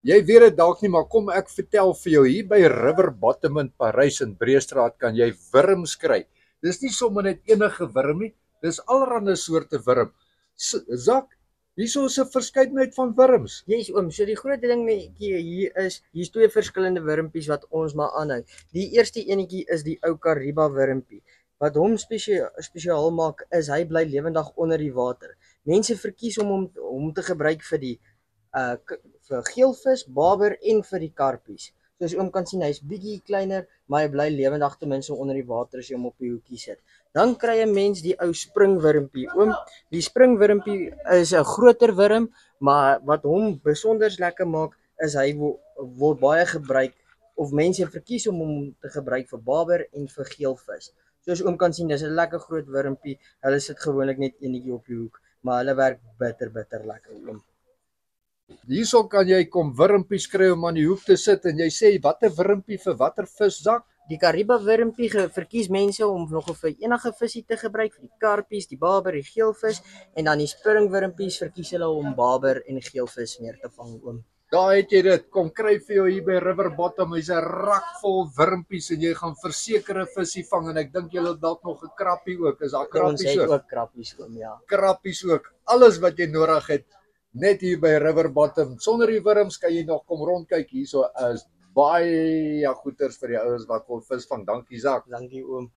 Jy weet dit dalk nie, maar kom ek vertel vir jou, hier by River Bottom in Parys in Breestraat kan jy wurms kry. Dis nie sommer net enige wurm nie, dis allerlei soorte wurm. Zak, hierso is 'n verskeidenheid van wurms. Yes, oom, so die groot ding hier's twee verskillende wurmpies wat ons maar aanhou. Die eerste enetjie is die ou Kariba wurmpie. Wat hom spesiaal maak is hy bly lewendig onder die water. Mense verkies om hom te gebruik vir die vir geelvis, baber en vir die karpies. Soos oom kan sien, hy's bietjie kleiner, maar hy bly lewendig ten minste onder die water as jy hom op die hoekie sit. Dan kry 'n mens die ou springwurmpie. Oom, die springwurmpie is 'n groter wurm, maar wat hom besonder lekker maak is hy word baie gebruik of mense verkies om hom te gebruik vir baber en vir geelvis. Soos oom kan sien, dis 'n lekker groot wurmpie. Hulle sit gewoonlik net enetjie op die hoek, maar hulle werk bitter lekker, oom. Hierso kan jy kom wurmpies kry om aan die hoek te sit en jy sê watter wurmpie vir watter vis, Zak? Die Kariba wurmpie verkies mense om nog vir enige visie te gebruik, vir die karpies, die baber, die geelvis, en dan die springwurmpies verkies hulle om baber en geelvis meer te vang, oom. Daar het jy dit. Kom kry vir jou hier by River Bottom. Hy's 'n rak vol wurmpies en jy gaan verseker 'n visie vang en ek dink jy het dalk nog 'n krappie ook. Is daar krappies Ons het ook? ook krappies, oom, ja. Krappies ook. Alles wat jy nodig het net hier by River Bottom. Sonder die wurms kan jy nog kom rondkyk. Hierso is baie goeders vir die ouens wat wil vis vang. Dankie, Zak. Dankie, oom.